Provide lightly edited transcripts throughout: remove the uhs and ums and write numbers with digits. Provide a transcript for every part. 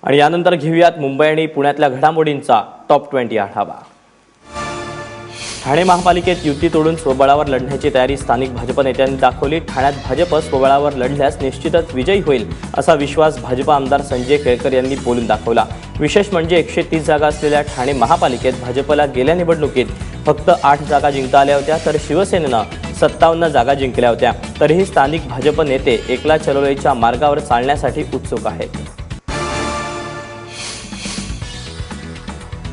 आणि यानंतर घेऊयात मुंबई आणि पुण्यातल्या घडामोडींचा टॉप 20 आढावा। ठाणे महापालिकेत युती तोडून स्वबळावर लढण्याची तयारी स्थानिक भाजप नेत्यांनी दाखवली। ठाण्यात भाजप स्वबळावर लढल्यास निश्चितच विजयी होईल असा विश्वास भाजप आमदार संजय केळकर यांनी बोलून दाखवला। विशेष म्हणजे 130 जागा असलेल्या ठाणे महापालिकेत भाजपला गेल्या निवडणुकीत फक्त 8 जागा जिंकता आल्या होत्या, तर शिवसेनेनं 57 जागा जिंकल्या होत्या। तरीही स्थानिक भाजप नेते एकला चलोईच्या मार्गावर चालण्यासाठी उत्सुक आहेत।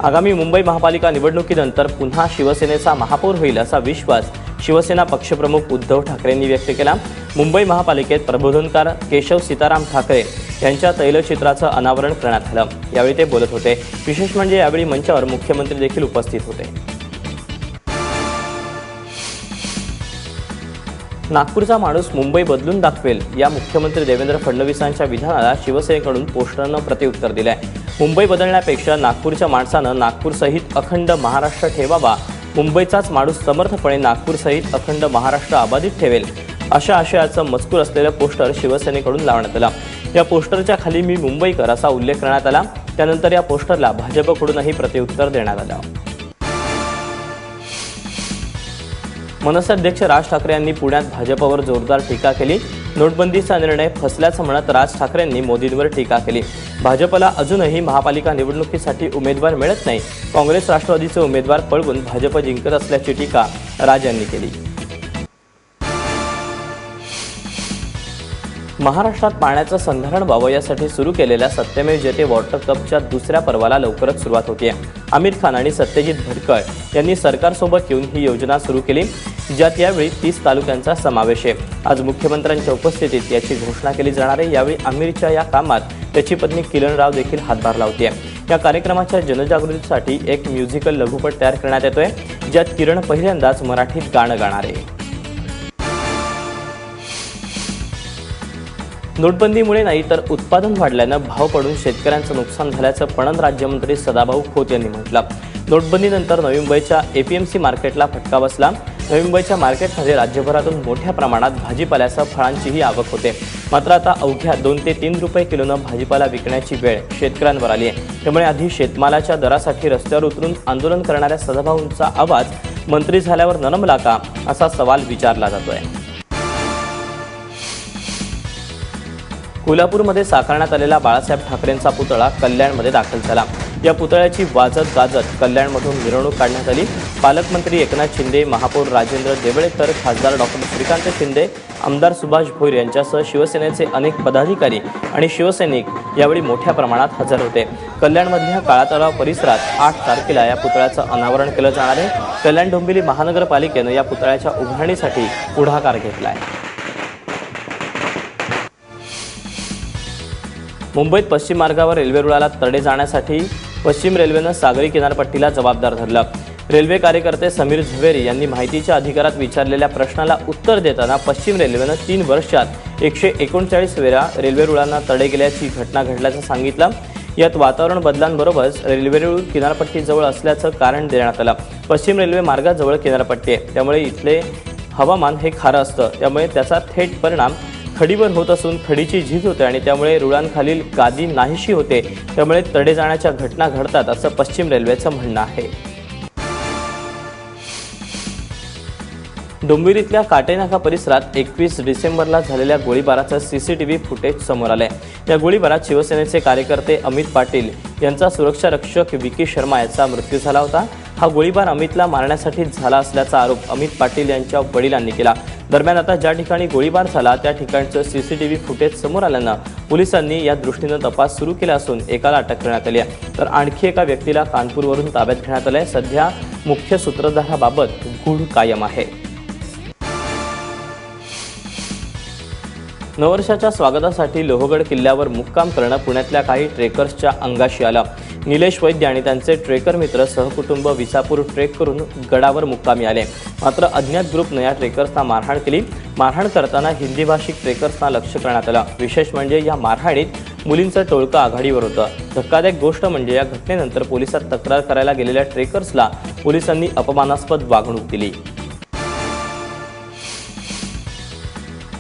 आगामी मुंबई महापालिका निवडणुकीनंतर पुन्हा शिवसेनेचा महापौर होईल असा विश्वास शिवसेना पक्षप्रमुख उद्धव ठाकरेंनी व्यक्त केला। मुंबई महापालिकेत प्रबोधनकार केशव सीताराम ठाकरे यांच्या तैलचित्राचं अनावरण करण्यात आलं। यावेळी ते बोलत होते। विशेष म्हणजे यावेळी मंचावर मुख्यमंत्री देखील उपस्थित होते। नागपूरचा माणूस मुंबई बदलून दाखवेल या मुख्यमंत्री देवेंद्र फडणवीसांच्या विधानाला शिवसेनेकडून पोस्टरनं प्रत्युत्तर दिलंय। मुंबई बदलण्यापेक्षा नागपूरच्या माणसानं नागपूरसहित अखंड महाराष्ट्र ठेवावा, मुंबईचाच माणूस समर्थपणे नागपूरसहित अखंड महाराष्ट्र अबाधित ठेवेल अशा आशयाचं मजकूर असलेलं पोस्टर शिवसेनेकडून लावण्यात आलं। या पोस्टरच्या खाली मी मुंबईकर असा उल्लेख करण्यात आला। त्यानंतर या पोस्टरला भाजपकडूनही प्रत्युत्तर देण्यात आलं। मनसे अध्यक्ष राज ठाकरे यांनी पुण्यात भाजपवर जोरदार टीका केली। नोटबंदीचा निर्णय फसल्याचं म्हणत राज ठाकरेंनी मोदींवर टीका केली। भाजपला अजूनही महापालिका निवडणुकीसाठी उमेदवार मिळत नाही, काँग्रेस राष्ट्रवादीचे उमेदवार पळवून भाजप जिंकत असल्याची टीका राज यांनी केली। महाराष्ट्रात पाण्याचं संधारण व्हावं यासाठी सुरू केलेल्या सत्यमेव जयते वॉटर कपच्या दुसऱ्या पर्वाला लवकरच सुरुवात होतीये। आमिर खान आणि सत्यजित भटकळ यांनी सरकारसोबत येऊन ही योजना सुरू केली, ज्यात यावेळी 30 तालुक्यांचा समावेश आहे। आज मुख्यमंत्र्यांच्या उपस्थितीत याची घोषणा केली जाणार आहे। यावेळी आमिरच्या या कामात त्याची पत्नी किरण राव देखील हातभार लावते। या कार्यक्रमाच्या जनजागृतीसाठी एक म्युझिकल लघुपट तयार करण्यात येतोय, ज्यात किरण पहिल्यांदाच मराठीत गाणं गाणार आहे। नोटबंदीमुळे नाही तर उत्पादन वाढल्यानं भाव पडून शेतकऱ्यांचं नुकसान झाल्याचं पणन राज्यमंत्री सदाभाऊ खोत यांनी म्हटलं। नोटबंदीनंतर नवी मुंबईच्या एपीएमसी मार्केटला फटका बसला। नवी मुंबईच्या मार्केटमध्ये राज्यभरातून मोठ्या प्रमाणात भाजीपाल्यासह फळांचीही आवक होते। मात्र आता अवघ्या 2 ते 3 रुपये किलोनं भाजीपाला विकण्याची वेळ शेतकऱ्यांवर आली आहे। त्यामुळे आधी शेतमालाच्या दरासाठी रस्त्यावर उतरून आंदोलन करणाऱ्या सदाभाऊंचा आवाज मंत्री झाल्यावर नरमला का असा सवाल विचारला जातोय। कोल्हापूरमध्ये साकारण्यात आलेला बाळासाहेब ठाकरेंचा पुतळा कल्याणमध्ये दाखल झाला। या पुतळ्याची वाजत गाजत कल्याणमधून मिरवणूक काढण्यात आली। पालकमंत्री एकनाथ शिंदे, महापौर राजेंद्र देवळेकर, खासदार डॉक्टर श्रीकांत शिंदे, आमदार सुभाष भोईर यांच्यासह शिवसेनेचे अनेक पदाधिकारी आणि शिवसैनिक यावेळी मोठ्या प्रमाणात हजर होते। कल्याणमधल्या काळा तलाव परिसरात 8 तारखेला या पुतळ्याचं अनावरण केलं जाणार आहे। कल्याण डोंबिवली महानगरपालिकेनं या पुतळ्याच्या उभारणीसाठी पुढाकार घेतला आहे। मुंबईत पश्चिम मार्गावर रेल्वे रुळाला तडे जाण्यासाठी पश्चिम रेल्वेनं सागरी किनारपट्टीला जबाबदार धरलं। रेल्वे कार्यकर्ते समीर झवेरी यांनी माहितीच्या अधिकारात विचारलेल्या प्रश्नाला उत्तर देताना पश्चिम रेल्वेनं 3 वर्षात 139 वेळा रेल्वे रुळांना तडे गेल्याची घटना घडल्याचं सांगितलं। यात वातावरण बदलांबरोबरच रेल्वे रुळ किनारपट्टीजवळ असल्याचं कारण देण्यात आलं। पश्चिम रेल्वे मार्गाजवळ किनारपट्टी आहे, त्यामुळे इथले हवामान हे खारं असतं, त्यामुळे त्याचा थेट परिणाम खडीवर होत असून खडीची झीज होते आणि त्यामुळे रुळांखालील गादी नाहीशी होते, त्यामुळे तडे जाण्याच्या घटना घडतात असं पश्चिम रेल्वेचं म्हणणं आहे। डोंबिवलीतल्या काटेनाका परिसरात 21 डिसेंबरला झालेल्या गोळीबाराचं सीसीटीव्ही फुटेज समोर आलंय। या गोळीबारात शिवसेनेचे कार्यकर्ते अमित पाटील यांचा सुरक्षा रक्षक विकी शर्मा याचा मृत्यू झाला होता। हा गोळीबार अमितला मारण्यासाठी झाला असल्याचा आरोप अमित पाटील यांच्या वडिलांनी केला। दरम्यान आता ज्या ठिकाणी गोळीबार झाला त्या ठिकाणचं सीसीटीव्ही फुटेज समोर आल्यानं पोलिसांनी या दृष्टीनं तपास सुरू केला असून एकाला अटक करण्यात आली आहे, तर आणखी एका व्यक्तीला कानपूरवरून ताब्यात घेण्यात आलंय। सध्या मुख्य सूत्रधाराबाबत गूढ कायम आहे। नववर्षाच्या स्वागतासाठी लोहगड किल्ल्यावर मुक्काम करणं पुण्यातल्या काही ट्रेकर्सच्या अंगाशी आलं। निलेश वैद्य आणि त्यांचे ट्रेकर मित्र सहकुटुंब विसापूर ट्रेक करून गडावर मुक्कामी आले। मात्र अज्ञात ग्रुपनं या ट्रेकर्सना मारहाण केली। मारहाण करताना हिंदी भाषिक ट्रेकर्सना लक्ष्य करण्यात आलं। विशेष म्हणजे या मारहाणीत मुलींचं टोळकं आघाडीवर होतं। धक्कादायक गोष्ट म्हणजे या घटनेनंतर पोलिसात तक्रार करायला गेलेल्या ट्रेकर्सला पोलिसांनी अपमानास्पद वागणूक दिली।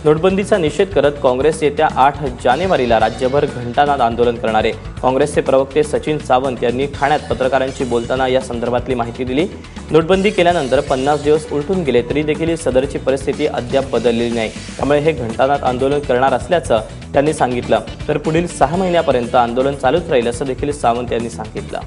नोटबंदीचा निषेध करत काँग्रेस येत्या 8 जानेवारीला राज्यभर घंटानाद आंदोलन करणार आहे। काँग्रेसचे प्रवक्ते सचिन सावंत यांनी ठाण्यात पत्रकारांशी बोलताना या संदर्भातली माहिती दिली। नोटबंदी केल्यानंतर 50 दिवस उलटून गेले तरी देखील सदरची परिस्थिती अद्याप बदललेली नाही, त्यामुळे हे घंटानाद आंदोलन करणार असल्याचं त्यांनी सांगितलं। तर पुढील 6 महिन्यापर्यंत आंदोलन चालूच राहील असं देखील सावंत यांनी सांगितलं।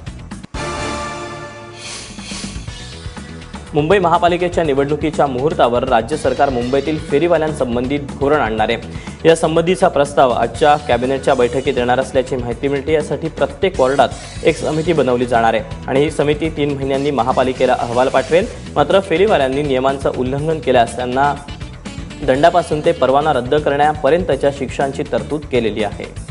मुंबई महापालिकेच्या निवडणुकीच्या मुहूर्तावर राज्य सरकार मुंबईतील फेरीवाल्यांसंबंधी धोरण आणणार आहे। या संबंधीचा प्रस्ताव आजच्या कॅबिनेटच्या बैठकीत येणार असल्याची माहिती मिळते। यासाठी प्रत्येक वॉर्डात एक समिती बनवली जाणार आहे आणि ही समिती 3 महिन्यांनी महापालिकेला अहवाल पाठवेल। मात्र फेरीवाल्यांनी नियमांचं उल्लंघन केल्यास त्यांना दंडापासून ते परवाना रद्द करण्यापर्यंतच्या शिक्षांची तरतूद केलेली आहे।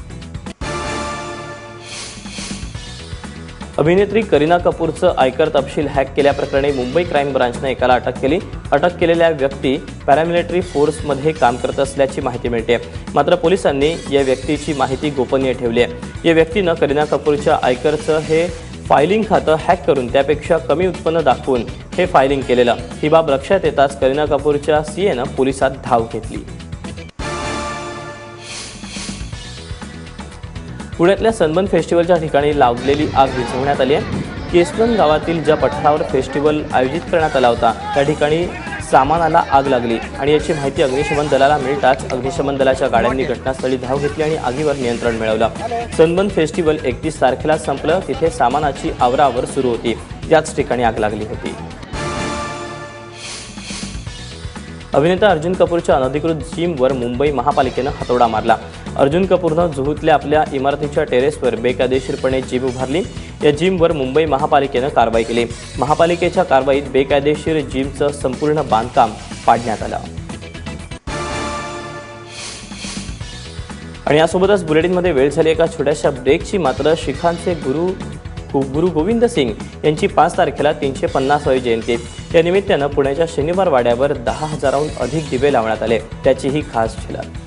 अभिनेत्री करीना कपूरचं आयकर तपशील हॅक केल्याप्रकरणी मुंबई क्राईम ब्रांचने एकाला अटक केली। अटक केलेल्या व्यक्ती पॅरामिलिटरी फोर्समध्ये काम करत असल्याची माहिती मिळते। मात्र पोलिसांनी या व्यक्तीची माहिती गोपनीय ठेवली आहे। या व्यक्तीनं करीना कपूरच्या आयकरचं हे फायलिंग खातं हॅक करून त्यापेक्षा कमी उत्पन्न दाखवून हे फायलिंग केलेलं। ही बाब लक्षात येताच करीना कपूरच्या सीएनं पोलिसात धाव घेतली। पुण्यातल्या सनबर्न फेस्टिवलच्या ठिकाणी लावलेली आग विझवण्यात आली आहे। केसलन गावातील ज्या पठारावर फेस्टिवल आयोजित करण्यात आला होता त्या ठिकाणी सामानाला आग लागली आणि याची माहिती अग्निशमन दलाला मिळताच अग्निशमन दलाच्या गाड्यांनी घटनास्थळी धाव घेतली आणि आगीवर नियंत्रण मिळवलं। सनबर्न फेस्टिवल 31 तारखेला संपलं। तिथे सामानाची आवराआवर सुरू होती, त्याच ठिकाणी आग लागली होती। अभिनेता अर्जुन कपूरच्या अनधिकृत जिमवर मुंबई महापालिकेनं हातोडा मारला। अर्जुन कपूरनं जुहूतल्या आपल्या इमारतीच्या टेरेसवर बेकायदेशीरपणे जिम उभारली। या जिमवर मुंबई महापालिकेनं कारवाई केली। महापालिकेच्या कारवाईत बेकायदेशीर जिमचं संपूर्ण बांधकाम पाडण्यात आलं। आणि यासोबतच बुलेटिनमध्ये वेळ झाली एका छोट्याशा ब्रेकची। मात्र शिखांचे गुरु गोविंद सिंग यांची 5 तारखेला 350वी जयंती। या निमित्तानं पुण्याच्या शनिवार वाड्यावर 10,000हून अधिक दिवे लावण्यात आले, त्याची ही खास झलक।